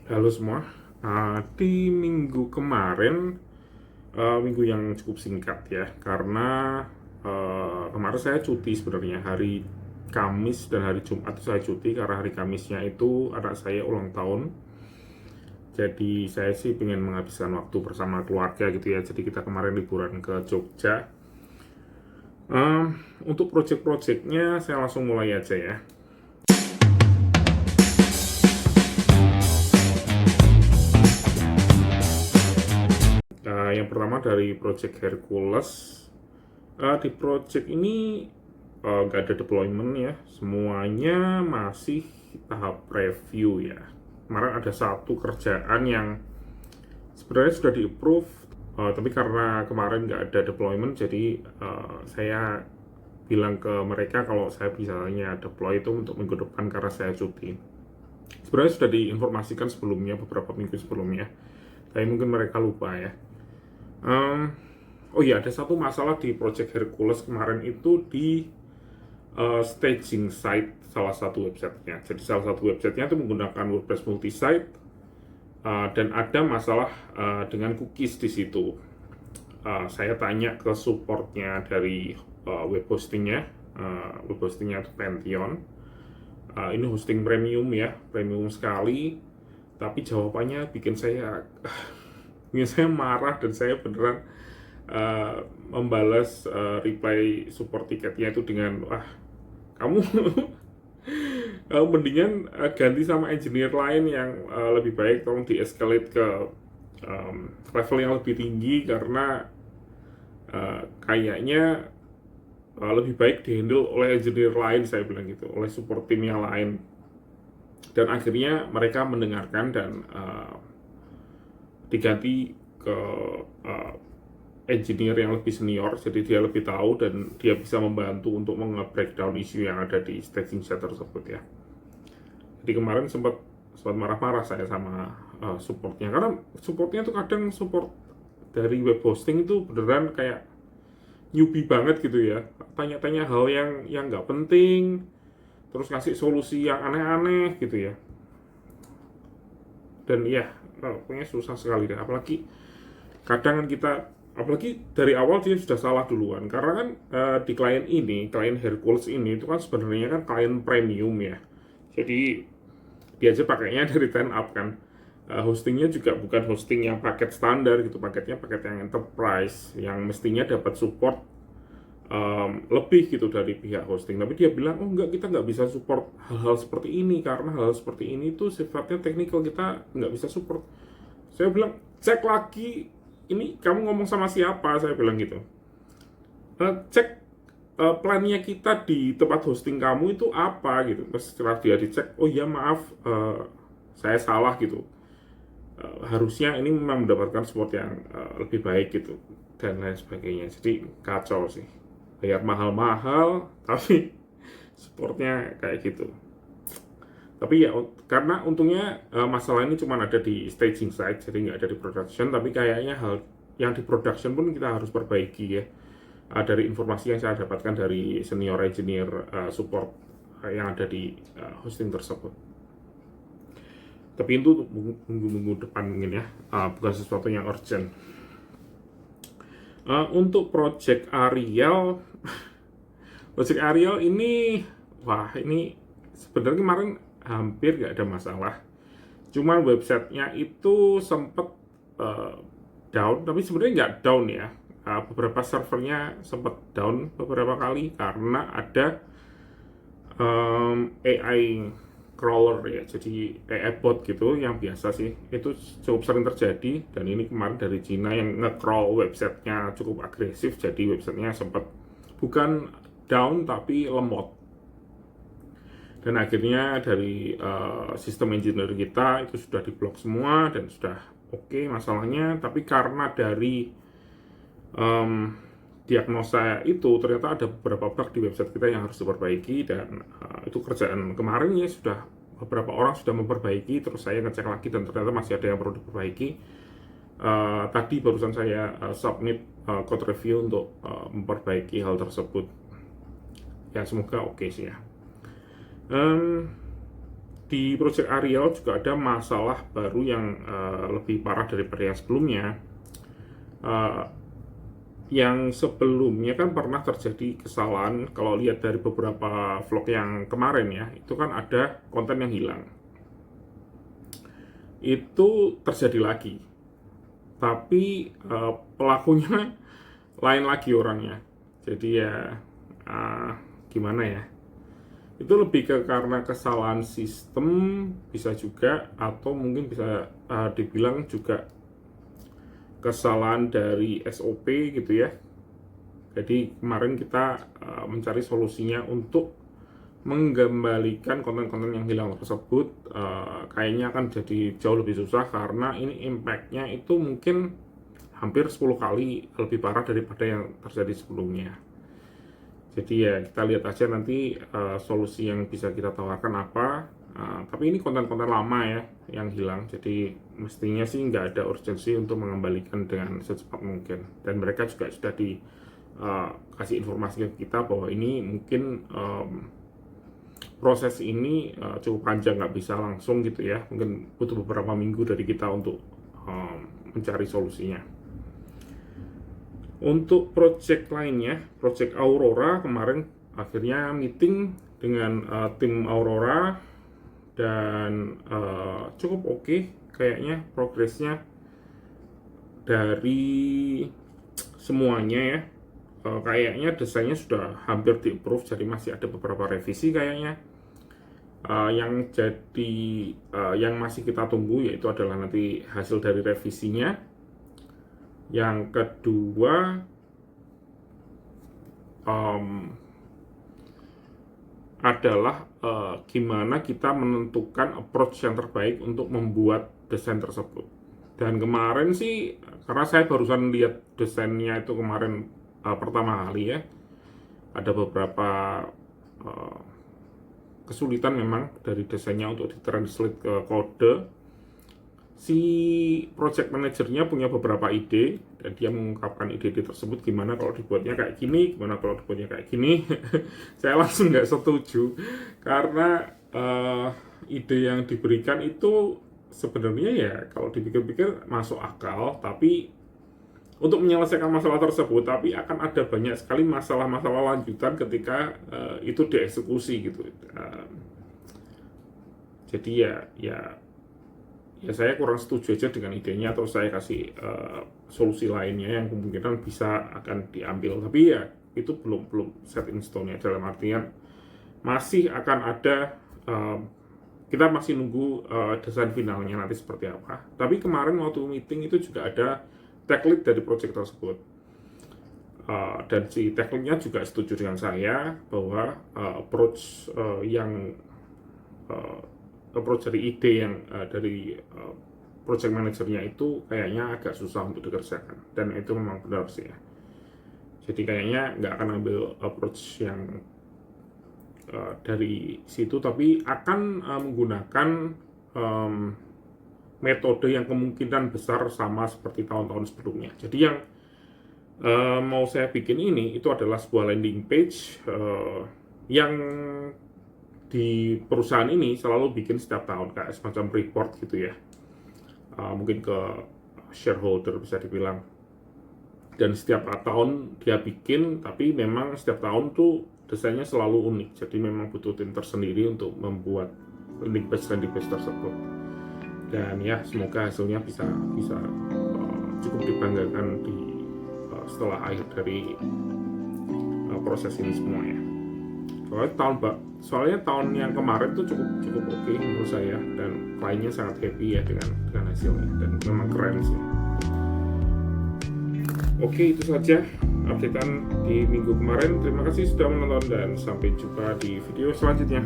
Halo semua. Di minggu kemarin, minggu yang cukup singkat ya, karena kemarin saya cuti sebenarnya hari Kamis dan hari Jumat itu saya cuti karena hari Kamisnya itu anak saya ulang tahun. Jadi saya sih pengen menghabiskan waktu bersama keluarga gitu ya. Jadi kita kemarin liburan ke Jogja. Eh, untuk project-projectnya saya langsung mulai aja ya. Yang pertama dari project Hercules. Di project ini nggak ada deployment ya, semuanya masih tahap review ya. Kemarin ada satu kerjaan yang sebenarnya sudah di approve, tapi karena kemarin nggak ada deployment, jadi saya bilang ke mereka kalau saya bisanya deploy itu untuk minggu depan karena saya cuti. Sebenarnya sudah diinformasikan sebelumnya, beberapa minggu sebelumnya, tapi mungkin mereka lupa ya. Um, oh iya, ada satu masalah di Project Hercules kemarin itu di staging site salah satu websitenya. Jadi salah satu websitenya itu menggunakan WordPress multi-site, dan ada masalah dengan cookies di situ. Saya tanya ke supportnya dari web hostingnya. Web hostingnya itu Pantheon. Ini hosting premium ya, premium sekali. Tapi jawabannya bikin saya marah dan saya beneran membalas reply support tiketnya itu dengan wah, kamu mendingan ganti sama engineer lain yang lebih baik, tolong di escalate ke level yang lebih tinggi karena kayaknya lebih baik dihandle oleh engineer lain, saya bilang gitu, oleh support tim yang lain. Dan akhirnya mereka mendengarkan dan diganti ke uh, engineer yang lebih senior, jadi dia lebih tahu dan dia bisa membantu untuk nge-breakdown isu yang ada di staging set tersebut ya. Jadi kemarin sempat marah-marah saya sama supportnya, karena supportnya tuh kadang support dari web hosting itu beneran kayak newbie banget gitu ya, tanya-tanya hal yang nggak penting, terus ngasih solusi yang aneh-aneh gitu ya. Dan ya, pokoknya susah sekali deh, apalagi kadang kan kita, apalagi dari awal dia sudah salah duluan karena kan di klien Hercules ini itu kan sebenarnya kan klien premium ya. Jadi dia aja pakainya dari 10 up kan. Hostingnya juga bukan hosting yang paket standar gitu, paketnya paket yang enterprise yang mestinya dapat support lebih gitu dari pihak hosting. Tapi dia bilang, oh enggak, kita nggak bisa support hal-hal seperti ini karena hal seperti ini tuh sifatnya teknikal, kita nggak bisa support. Saya bilang, cek lagi, ini kamu ngomong sama siapa, saya bilang gitu. Cek plannya kita di tempat hosting kamu itu apa gitu. Terus setelah dia dicek, oh iya maaf, saya salah gitu. Harusnya ini memang mendapatkan support yang lebih baik gitu dan lain sebagainya. Jadi kacau sih, bayar mahal-mahal tapi supportnya kayak gitu. Tapi ya karena untungnya masalah ini cuma ada di staging side, jadi nggak ada di production. Tapi kayaknya hal yang di production pun kita harus perbaiki ya. Dari informasi yang saya dapatkan dari senior engineer support yang ada di hosting tersebut. Tapi itu minggu-minggu depan mungkin ya, bukan sesuatu yang urgent. Untuk Project Ariel ini, wah ini sebenarnya kemarin hampir nggak ada masalah. Cuma websitenya itu sempat uh, down, tapi sebenarnya nggak down ya. Beberapa servernya sempat down beberapa kali karena ada AI crawler ya, jadi AI bot gitu yang biasa sih, itu cukup sering terjadi. Dan ini kemarin dari Cina yang nge-crawl websitenya cukup agresif, jadi websitenya sempat bukan down tapi lemot. Dan akhirnya dari sistem engineer kita itu sudah diblok semua dan sudah oke masalahnya. Tapi karena dari um, diagnosa itu ternyata ada beberapa bug di website kita yang harus diperbaiki, dan itu kerjaan kemarin ya, sudah beberapa orang sudah memperbaiki, terus saya ngecek lagi dan ternyata masih ada yang perlu diperbaiki. Tadi barusan saya submit code review untuk memperbaiki hal tersebut. Ya semoga oke sih ya. um, di Project Ariel juga ada masalah baru yang lebih parah daripada yang sebelumnya. Yang sebelumnya kan pernah terjadi kesalahan, kalau lihat dari beberapa vlog yang kemarin ya, itu kan ada konten yang hilang. Itu terjadi lagi, tapi pelakunya lain lagi orangnya. Jadi ya gimana ya, itu lebih ke karena kesalahan sistem bisa juga, atau mungkin bisa dibilang juga kesalahan dari SOP gitu ya. Jadi kemarin kita mencari solusinya untuk mengembalikan konten-konten yang hilang tersebut. Kayaknya akan jadi jauh lebih susah karena ini impact-nya itu mungkin hampir 10 kali lebih parah daripada yang terjadi sebelumnya. Jadi ya kita lihat aja nanti solusi yang bisa kita tawarkan apa. Tapi ini konten-konten lama ya yang hilang, jadi mestinya sih nggak ada urgensi untuk mengembalikan dengan secepat mungkin. Dan mereka juga sudah dikasih informasi ke kita bahwa ini mungkin proses ini cukup panjang, nggak bisa langsung gitu ya, mungkin butuh beberapa minggu dari kita untuk mencari solusinya. Untuk project lainnya, project Aurora, kemarin akhirnya meeting dengan tim Aurora dan cukup oke kayaknya progresnya dari semuanya ya. Kayaknya desainnya sudah hampir di-approve, jadi masih ada beberapa revisi kayaknya. Yang masih kita tunggu yaitu adalah nanti hasil dari revisinya. Yang kedua, adalah gimana kita menentukan approach yang terbaik untuk membuat desain tersebut. Dan kemarin sih, karena saya barusan lihat desainnya itu kemarin pertama kali ya, ada beberapa kesulitan memang dari desainnya untuk ditranslate ke kode. Si project manajernya punya beberapa ide dan dia mengungkapkan ide-ide tersebut, gimana kalau dibuatnya kayak gini, gimana kalau dibuatnya kayak gini. Saya langsung nggak setuju karena ide yang diberikan itu sebenarnya ya kalau dipikir-pikir masuk akal, tapi untuk menyelesaikan masalah tersebut, tapi akan ada banyak sekali masalah-masalah lanjutan ketika itu dieksekusi gitu. Jadi ya saya kurang setuju aja dengan idenya, atau saya kasih solusi lainnya yang kemungkinan bisa akan diambil. Tapi ya itu belum set in stone ya, dalam artian masih akan ada, kita masih nunggu desain finalnya nanti seperti apa. Tapi kemarin waktu meeting itu juga ada tech lead dari project tersebut, dan si tech leadnya juga setuju dengan saya bahwa approach dari ide yang dari project manajernya itu kayaknya agak susah untuk dikerjakan, dan itu memang benar sih ya. Jadi kayaknya nggak akan ambil approach yang dari situ, tapi akan menggunakan metode yang kemungkinan besar sama seperti tahun-tahun sebelumnya. Jadi yang mau saya bikin ini itu adalah sebuah landing page yang di perusahaan ini selalu bikin setiap tahun, kayak semacam report gitu ya, mungkin ke shareholder bisa dibilang. Dan setiap tahun dia bikin, tapi memang setiap tahun tuh desainnya selalu unik, jadi memang butuh tim tersendiri untuk membuat landing page tersebut. Dan ya semoga hasilnya bisa cukup dibanggakan setelah akhir dari proses ini semuanya. Soalnya tahun yang kemarin tuh cukup oke menurut saya, dan kliennya sangat happy ya dengan hasilnya, dan memang keren sih. Oke, itu saja updatean di minggu kemarin. Terima kasih sudah menonton dan sampai jumpa di video selanjutnya.